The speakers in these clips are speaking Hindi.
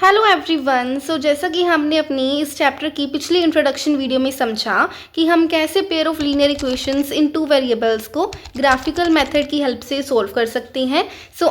Hello everyone. जैसा कि हमने अपनी इस चैप्टर की पिछली इंट्रोडक्शन वीडियो में समझा कि हम कैसे pair of linear equations in two variables को ग्राफिकल मेथड की हेल्प से सोल्व कर सकते हैं।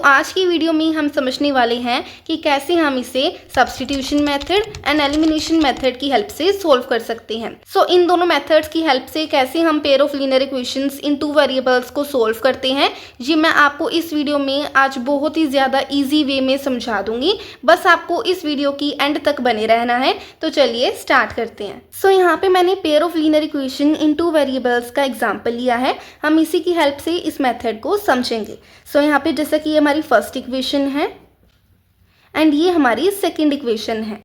आज की वीडियो में हम समझने वाले हैं कि कैसे हम इसे substitution method and elimination method की हेल्प से सोल्व कर सकते हैं। इन दोनों मेथड्स की हेल्प से कैसे हम pair of linear equations in two variables को सोल्व करते हैं, ये मैं आपको इस वीडियो में आज बहुत ही ज़्यादा ईजी वे में समझा दूंगी। बस आपको इस वीडियो की एंड तक बने रहना है। तो चलिए स्टार्ट करते हैं। यहाँ पे मैंने pair of linear equation in two variables का एग्जांपल लिया है। हम इसी की हेल्प से इस मेथड को समझेंगे। यहाँ पे जैसा कि ये हमारी फर्स्ट इक्वेशन है एंड ये हमारी सेकंड इक्वेशन है।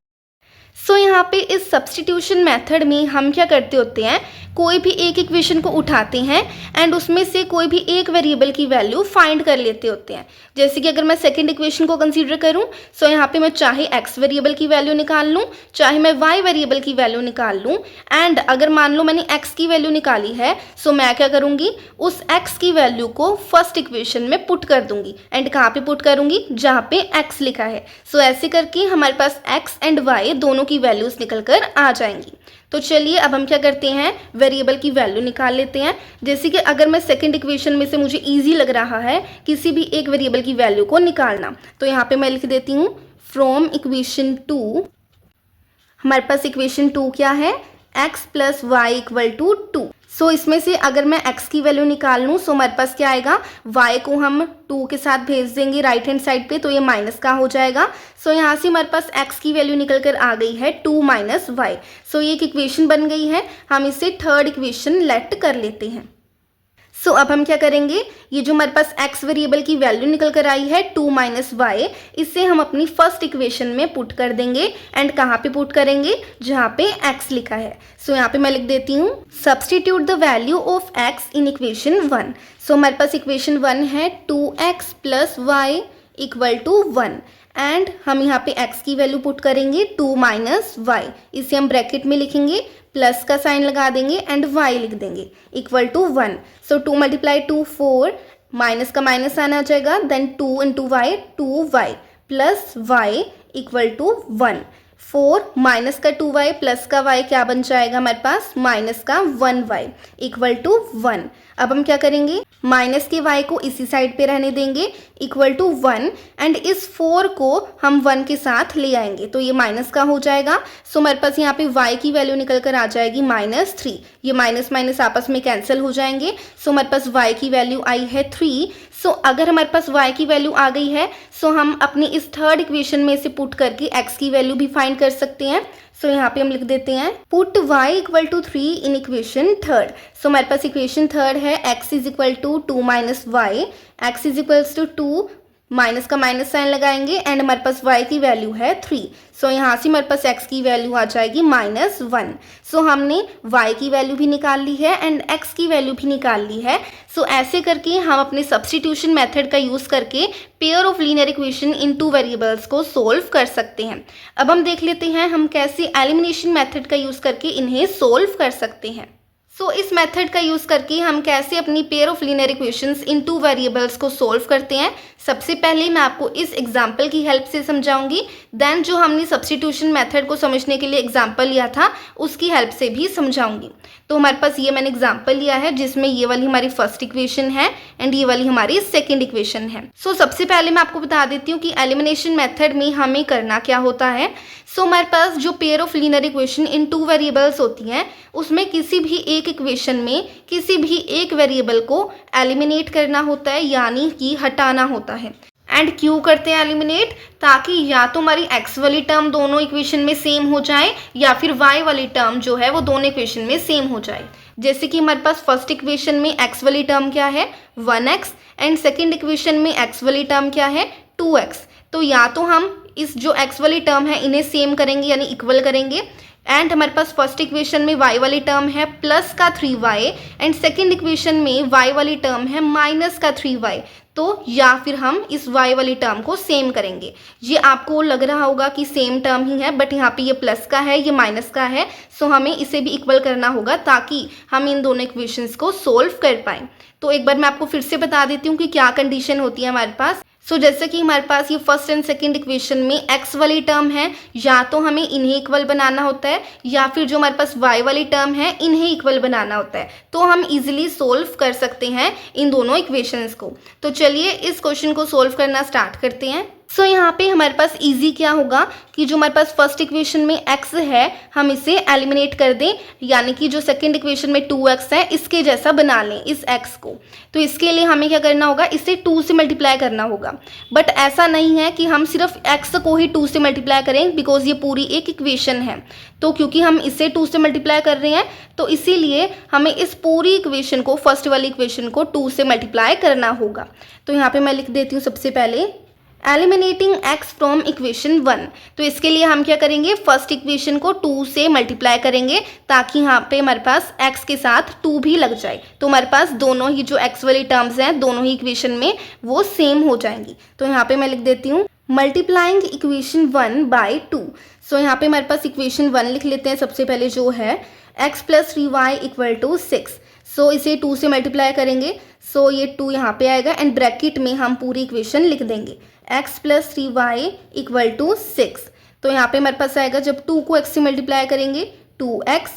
यहाँ पे इस सब्स्टिट्यूशन मेथड में हम क्या करते होते हैं, कोई भी एक इक्वेशन को उठाते हैं एंड उसमें से कोई भी एक वेरिएबल की वैल्यू फाइंड कर लेते होते हैं। जैसे कि अगर मैं सेकंड इक्वेशन को कंसीडर करूं, यहाँ पे मैं चाहे x वेरिएबल की वैल्यू निकाल लूं, चाहे मैं y वेरिएबल की वैल्यू निकाल लूं। एंड अगर मान लो मैंने x की वैल्यू निकाली है, मैं क्या करूंगी, उस x की वैल्यू को फर्स्ट इक्वेशन में पुट कर दूंगी। एंड कहाँ पे पुट करूंगी, जहाँ पे x लिखा है। ऐसे करके हमारे पास x एंड y दोनों की वैल्यूज निकल कर आ जाएंगी। तो चलिए अब हम क्या करते हैं, वेरिएबल की वैल्यू निकाल लेते हैं। जैसे कि अगर मैं सेकंड इक्वेशन में से मुझे इजी लग रहा है किसी भी एक वेरिएबल की वैल्यू को निकालना, तो यहाँ पे मैं लिख देती हूँ फ्रॉम इक्वेशन 2। हमारे पास इक्वेशन 2 क्या है, x plus y equal to 2। इसमें से अगर मैं x की वैल्यू निकाल लूँ, हमारे पास क्या आएगा, y को हम 2 के साथ भेज देंगे राइट हैंड साइड पे, तो ये माइनस का हो जाएगा। यहाँ से हमारे पास x की वैल्यू निकल कर आ गई है 2 माइनस वाई। ये एक इक्वेशन बन गई है। हम इसे थर्ड इक्वेशन लेट कर लेते हैं। अब हम क्या करेंगे, ये जो हमारे पास x वेरिएबल की वैल्यू निकल कर आई है 2 माइनस वाई, इसे हम अपनी फर्स्ट इक्वेशन में पुट कर देंगे। एंड कहाँ पे पुट करेंगे, जहाँ पे x लिखा है। यहाँ पे मैं लिख देती हूँ substitute the value of x in equation 1। हमारे पास इक्वेशन 1 है 2x plus y equal to 1। And हम यहाँ पे x की वैल्यू पुट करेंगे 2 माइनस वाई, इसे हम ब्रैकेट में लिखेंगे, प्लस का साइन लगा देंगे एंड y लिख देंगे इक्वल टू 1। 2 मल्टीप्लाई 2 4, माइनस का माइनस आना आ जाएगा, then 2 into y 2y plus y equal to 1। 4 minus का 2y प्लस का y क्या बन जाएगा हमारे पास, माइनस का 1y इक्वल टू 1। अब हम क्या करेंगे, माइनस के y को इसी साइड पे रहने देंगे इक्वल टू 1। एंड इस 4 को हम 1 के साथ ले आएंगे, तो ये माइनस का हो जाएगा। हमारे पास यहाँ पे y की वैल्यू निकल कर आ जाएगी -3। ये माइनस माइनस आपस में कैंसिल हो जाएंगे। हमारे पास y की वैल्यू आई है 3। अगर हमारे पास y की वैल्यू आ गई है, हम अपनी इस थर्ड इक्वेशन में से पुट करके x की वैल्यू भी फाइंड कर सकते हैं। यहाँ पे हम लिख देते हैं put y equal to 3 in equation third. हमारे पास इक्वेशन थर्ड है x is equal to 2 minus y, x is equals to 2, minus का माइनस साइन लगाएंगे एंड हमारे पास y की वैल्यू है 3। यहाँ से हमारे पास x की वैल्यू आ जाएगी -1। हमने y की वैल्यू भी निकाल ली है एंड x की वैल्यू भी निकाल ली है। ऐसे करके हम अपने सब्स्टिट्यूशन मेथड का यूज़ करके pair of linear equation in two variables को सोल्व कर सकते हैं। अब हम देख लेते हैं हम कैसे एलिमिनेशन मेथड का यूज़ करके इन्हें सोल्व कर सकते हैं। इस मेथड का यूज़ करके हम कैसे अपनी pair of linear equations in two variables को सोल्व करते हैं, सबसे पहले मैं आपको इस एग्जाम्पल की हेल्प से समझाऊंगी। देन जो हमने सब्स्टिट्यूशन मेथड को समझने के लिए एग्जाम्पल लिया था, उसकी हेल्प से भी समझाऊंगी। तो हमारे पास ये मैंने एग्जाम्पल लिया है जिसमें ये वाली हमारी फर्स्ट इक्वेशन है एंड ये वाली हमारी सेकेंड इक्वेशन है। सबसे पहले मैं आपको बता देती हूँ कि एलिमिनेशन मेथड में हमें करना क्या होता है। हमारे पास जो pair of linear equation in two variables होती हैं, उसमें किसी भी एक इक्वेशन में किसी भी एक वेरिएबल को एलिमिनेट करना होता है, यानी कि हटाना होता है। एंड क्यों करते हैं एलिमिनेट, ताकि या तो हमारी x वाली टर्म दोनों इक्वेशन में सेम हो जाए या फिर y वाली टर्म जो है वो दोनों इक्वेशन में सेम हो जाए। जैसे कि हमारे पास फर्स्ट इक्वेशन में x वाली टर्म क्या है 1x एंड सेकेंड इक्वेशन में x वाली टर्म क्या है 2x। तो या तो हम इस जो x वाली टर्म है इन्हें सेम करेंगे यानी इक्वल करेंगे। एंड हमारे पास फर्स्ट इक्वेशन में y वाली टर्म है प्लस का 3y एंड सेकेंड इक्वेशन में y वाली टर्म है माइनस का 3y। तो या फिर हम इस y वाली टर्म को सेम करेंगे। ये आपको लग रहा होगा कि सेम टर्म ही है, बट यहाँ पे ये प्लस का है, ये माइनस का है। हमें इसे भी इक्वल करना होगा ताकि हम इन दोनों इक्वेशंस को सोल्व कर पाएँ। तो एक बार मैं आपको फिर से बता देती हूँ कि क्या कंडीशन होती है हमारे पास। सो जैसे कि हमारे पास ये फर्स्ट एंड सेकंड इक्वेशन में x वाली टर्म है, या तो हमें इन्हें इक्वल बनाना होता है या फिर जो हमारे पास y वाली टर्म है इन्हें इक्वल बनाना होता है। तो हम इजीली सोल्व कर सकते हैं इन दोनों इक्वेशंस को। तो चलिए इस क्वेश्चन को सोल्व करना स्टार्ट करते हैं। सो यहाँ पे हमारे पास इजी क्या होगा कि जो हमारे पास फर्स्ट इक्वेशन में x है हम इसे एलिमिनेट कर दें, यानी कि जो सेकंड इक्वेशन में 2x है इसके जैसा बना लें इस x को। तो इसके लिए हमें क्या करना होगा, इसे 2 से मल्टीप्लाई करना होगा। बट ऐसा नहीं है कि हम सिर्फ x को ही 2 से मल्टीप्लाई करें, बिकॉज ये पूरी एक इक्वेशन है। तो क्योंकि हम इसे 2 से मल्टीप्लाई कर रहे हैं तो इसीलिए हमें इस पूरी इक्वेशन को, फर्स्ट वाली इक्वेशन को 2 से मल्टीप्लाई करना होगा। तो यहाँ पे मैं लिख देती हूँ सबसे पहले एलिमिनेटिंग x फ्रॉम इक्वेशन 1। तो इसके लिए हम क्या करेंगे, फर्स्ट इक्वेशन को 2 से मल्टीप्लाई करेंगे ताकि यहाँ पे हमारे पास x के साथ 2 भी लग जाए। तो हमारे पास दोनों ही जो x वाली टर्म्स हैं दोनों ही इक्वेशन में वो सेम हो जाएंगी। तो यहाँ पे मैं लिख देती हूँ मल्टीप्लाइंग इक्वेशन 1 बाई 2। सो यहाँ पे हमारे पास इक्वेशन 1 लिख लेते हैं सबसे पहले, जो है x plus 3y equal to 6। So इसे 2 से मल्टीप्लाई करेंगे, सो ये 2 यहाँ पे आएगा एंड ब्रैकेट में हम पूरी इक्वेशन लिख देंगे x plus 3y equal to 6। तो यहाँ पे हमारे पास आएगा, जब 2 को x से मल्टीप्लाई करेंगे 2x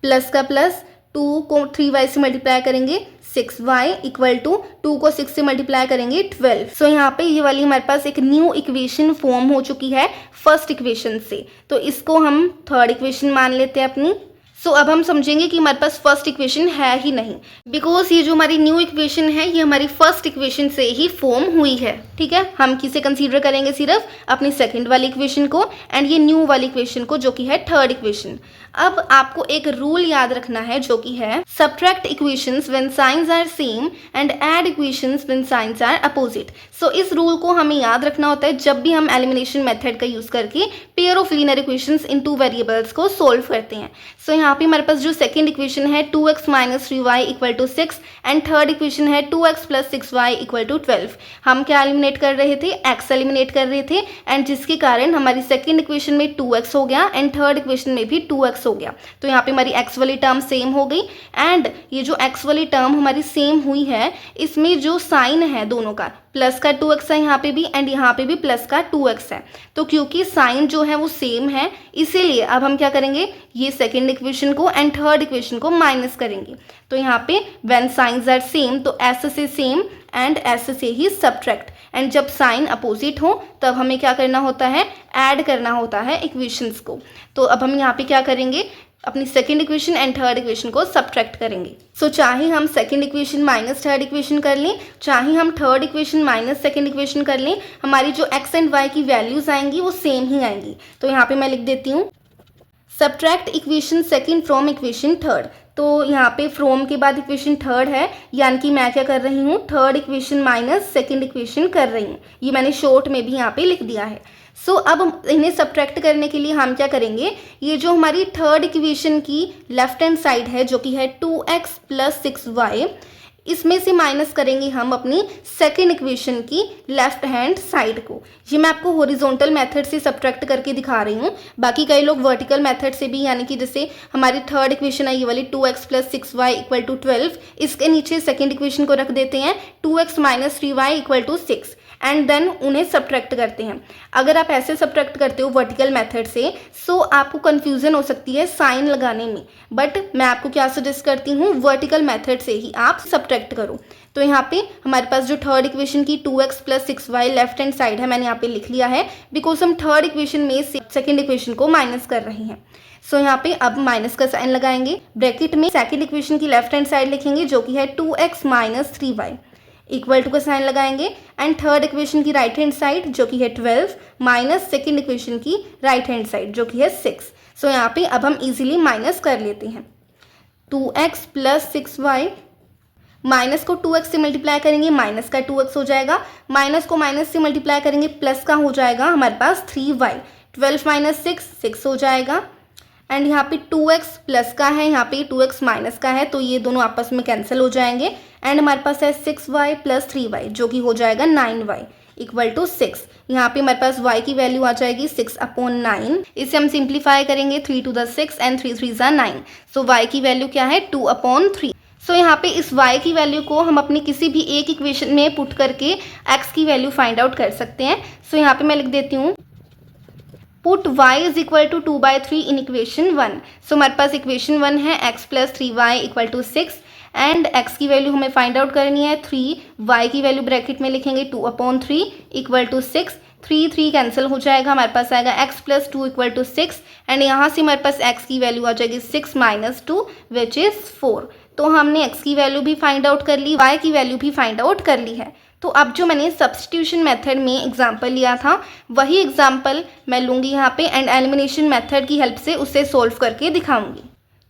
प्लस का प्लस 2 को 3y से मल्टीप्लाई करेंगे 6y इक्वल टू 2 को 6 से मल्टीप्लाई करेंगे 12। सो यहाँ पे ये वाली हमारे पास एक न्यू इक्वेशन फॉर्म हो चुकी है फर्स्ट इक्वेशन से। तो इसको हम थर्ड इक्वेशन मान लेते हैं अपनी। सो अब हम समझेंगे कि हमारे पास फर्स्ट इक्वेशन है ही नहीं, बिकॉज ये जो हमारी न्यू इक्वेशन है ये हमारी फर्स्ट इक्वेशन से ही फॉर्म हुई है। ठीक है, हम किसे कंसीडर करेंगे, सिर्फ अपनी सेकंड वाली इक्वेशन को एंड ये न्यू वाली इक्वेशन को जो कि है थर्ड इक्वेशन। अब आपको एक रूल याद रखना है जो कि है subtract equations when signs are same and add equations when signs are opposite. So इस रूल को हमें याद रखना होता है जब भी हम एलिमिनेशन मेथड का यूज करके pair of linear equations in 2 variables को सोल्व करते हैं। सो यहाँ पे हमारे पास जो सेकंड इक्वेशन है 2x minus 3y equal to 6 and third equation है 2x plus 6y equal to 12। हम क्या एलिमिनेट कर रहे थे, x एलिमिनेट कर रहे थे एंड जिसके कारण हमारी सेकंड इक्वेशन में 2x हो गया एंड थर्ड इक्वेशन में भी 2x हो गया। तो यहाँ पे हमारी x वाली टर्म सेम हो गई एंड ये जो x वाली टर्म हमारी सेम हुई है इसमें जो साइन है दोनों का प्लस का 2x है यहाँ पे भी एंड यहाँ पे भी प्लस का 2x है। तो क्योंकि साइन जो है वो सेम है इसीलिए अब हम क्या करेंगे, ये सेकंड इक्वेशन को एंड थर्ड इक्वेशन को माइनस करेंगे। तो यहाँ पे व्हेन साइंस आर सेम तो s से सेम एंड s से ही सब्ट्रैक्ट, एंड जब साइन अपोजिट हो तब हमें क्या करना होता है, ऐड करना होता है इक्वेशंस को। तो अब हम यहाँ पे क्या करेंगे, अपनी second equation and third equation को सब्ट्रैक्ट करेंगे। सो चाहे हम second equation minus third equation कर लें, चाहे हम third equation minus second equation कर लें, हमारी जो x एंड y की वैल्यूज आएंगी वो सेम ही आएंगी। तो यहाँ पे मैं लिख देती हूँ subtract equation second from equation third. तो यहाँ पे फ्रॉम के बाद इक्वेशन थर्ड है, यानी कि मैं क्या कर रही हूँ, third equation minus second equation कर रही हूँ। ये मैंने शॉर्ट में भी यहाँ पे लिख दिया है। सो अब इन्हें सब्ट्रैक्ट करने के लिए हम क्या करेंगे, ये जो हमारी थर्ड इक्वेशन की लेफ्ट हैंड साइड है जो कि है 2x प्लस 6y, इसमें से माइनस करेंगे हम अपनी सेकंड इक्वेशन की लेफ्ट हैंड साइड को। ये मैं आपको हॉरिजॉन्टल मेथड से सब्ट्रैक्ट करके दिखा रही हूँ, बाकी कई लोग वर्टिकल मेथड से भी, यानी कि जैसे हमारी थर्ड इक्वेशन है ये वाली 2x plus 6y equal to 12, इसके नीचे सेकंड इक्वेशन को रख देते हैं 2x minus 3y equal to 6 and then उन्हें सब्ट्रैक्ट करते हैं। अगर आप ऐसे सब्ट्रैक्ट करते हो वर्टिकल मेथड से सो आपको कन्फ्यूजन हो सकती है साइन लगाने में, बट मैं आपको क्या सजेस्ट करती हूँ, वर्टिकल मेथड से ही आप सब्ट्रैक्ट करो। तो यहाँ पे हमारे पास जो थर्ड इक्वेशन की 2x plus 6y left hand side है मैंने यहाँ पे लिख लिया है, बिकॉज हम थर्ड इक्वेशन में सेकेंड इक्वेशन को माइनस कर रहे हैं। सो यहाँ पे अब माइनस का साइन लगाएंगे, ब्रैकेट में सेकेंड इक्वेशन की लेफ्ट हैंड साइड लिखेंगे जो कि है 2x minus 3y, equal to का साइन लगाएंगे एंड थर्ड इक्वेशन की राइट हैंड साइड जो कि है 12 माइनस सेकेंड इक्वेशन की राइट हैंड साइड जो कि है 6। सो यहाँ पे अब हम इजीली माइनस कर लेते हैं 2x प्लस 6y, माइनस को 2x से मल्टीप्लाई करेंगे माइनस का 2x हो जाएगा, माइनस को माइनस से मल्टीप्लाई करेंगे प्लस का हो जाएगा हमारे पास 3y, 12 माइनस 6 हो जाएगा एंड यहाँ पे 2x प्लस का है, यहाँ पे 2x माइनस का है, तो ये दोनों आपस में कैंसिल हो जाएंगे एंड हमारे पास है 6y प्लस 3y जो कि हो जाएगा 9y इक्वल टू 6। यहाँ पे हमारे पास y की वैल्यू आ जाएगी 6/9। इसे हम सिंप्लीफाई करेंगे 3 to the 6 and 3 3s are 9। So y की वैल्यू क्या है 2/3। सो यहाँ पे इस y की वैल्यू को हम अपनी किसी भी एक इक्वेशन में पुट करके x की वैल्यू फाइंड आउट कर सकते हैं। सो यहाँ पे मैं लिख देती हूँ put y is equal to 2/3 in equation 1। So हमारे पास इक्वेशन 1 है x plus 3y equal to 6 and x की वैल्यू हमें फाइंड आउट करनी है 3, y की वैल्यू ब्रैकेट में लिखेंगे 2/3 इक्वल टू 6, 3 कैंसिल हो जाएगा, हमारे पास आएगा x plus 2 equal to 6 and यहाँ से हमारे पास x की वैल्यू आ जाएगी 6 माइनस 2 विच इज़ 4। तो हमने x की वैल्यू भी फाइंड आउट कर ली, y की वैल्यू भी फाइंड आउट कर ली है। तो अब जो मैंने सब्स्टिट्यूशन मेथड में एग्जाम्पल लिया था वही एग्जाम्पल मैं लूँगी यहाँ पे एंड एलिमिनेशन मेथड की हेल्प से उसे सोल्व करके दिखाऊंगी।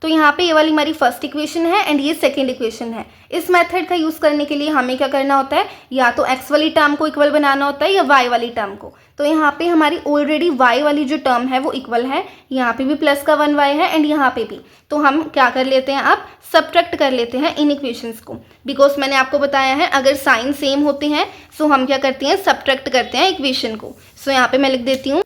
तो यहाँ पे ये वाली हमारी फर्स्ट इक्वेशन है एंड ये सेकंड इक्वेशन है। इस मेथड का यूज़ करने के लिए हमें क्या करना होता है, या तो x वाली टर्म को इक्वल बनाना होता है या y वाली टर्म को। तो यहाँ पे हमारी ऑलरेडी y वाली जो टर्म है वो इक्वल है, यहाँ पे भी प्लस का 1y है एंड यहाँ पे भी। तो हम क्या कर लेते हैं, अब सब्ट्रैक्ट कर लेते हैं इन इक्वेशंस को, बिकॉज मैंने आपको बताया है अगर साइन सेम होते हैं सो हम क्या करते हैं, सब्ट्रैक्ट करते हैं इक्वेशन को। सो यहाँ पे मैं लिख देती हूँ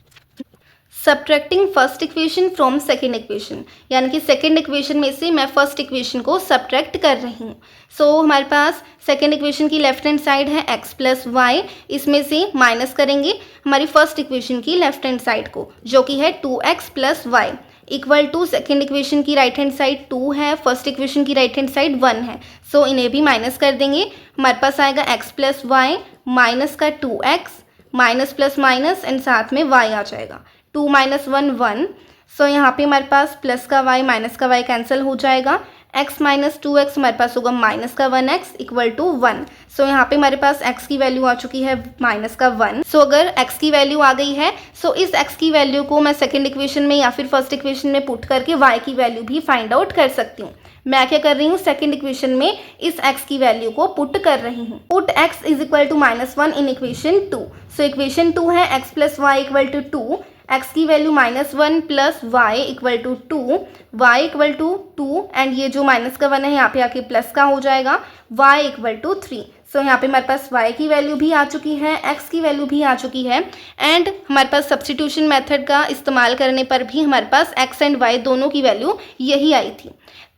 subtracting first equation from second equation, यानी कि सेकेंड इक्वेशन में से मैं फर्स्ट इक्वेशन को सब्ट्रैक्ट कर रही हूँ। सो हमारे पास सेकेंड इक्वेशन की लेफ्ट हैंड साइड है x प्लस वाई, इसमें से माइनस करेंगे हमारी फर्स्ट इक्वेशन की लेफ्ट हैंड साइड को जो कि है 2x plus y equal to second equation की राइट हैंड साइड 2 है, फर्स्ट इक्वेशन की राइट हैंड साइड 1 है। सो इन्हें भी माइनस कर देंगे, हमारे पास आएगा x प्लस वाई माइनस का 2x minus plus minus and साथ में y आ जाएगा 2 माइनस 1 1। सो यहाँ पे हमारे पास प्लस का y माइनस का y कैंसिल हो जाएगा, x माइनस 2x हमारे पास होगा माइनस का 1x इक्वल टू 1। सो यहाँ पे हमारे पास x की वैल्यू आ चुकी है माइनस का 1। सो अगर x की वैल्यू आ गई है सो इस x की वैल्यू को मैं सेकेंड इक्वेशन में या फिर फर्स्ट इक्वेशन में पुट करके y की वैल्यू भी फाइंड आउट कर सकती हूँ। मैं क्या कर रही हूँ, सेकेंड इक्वेशन में इस x की वैल्यू को पुट कर रही हूँ। Put x is equal to -1 in equation 2। So equation 2 है x plus y equal to 2, x की value -1 plus y equal to 2, y equal to 2 and ये जो माइनस का 1 है यहाँ पे आके प्लस का हो जाएगा, y इक्वल टू 3। सो यहाँ पे हमारे पास y की वैल्यू भी आ चुकी है, x की वैल्यू भी आ चुकी है एंड हमारे पास सब्स्टिट्यूशन मेथड का इस्तेमाल करने पर भी हमारे पास x एंड y दोनों की वैल्यू यही आई थी।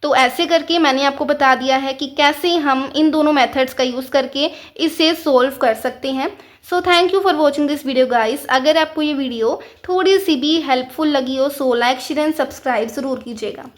तो ऐसे करके मैंने आपको बता दिया है कि कैसे हम इन दोनों मेथड्स का यूज़ करके इसे सोल्व कर सकते हैं। So thank you for watching this video guys. अगर आपको ये वीडियो थोड़ी सी भी हेल्पफुल लगी हो so like share and subscribe ज़रूर कीजिएगा।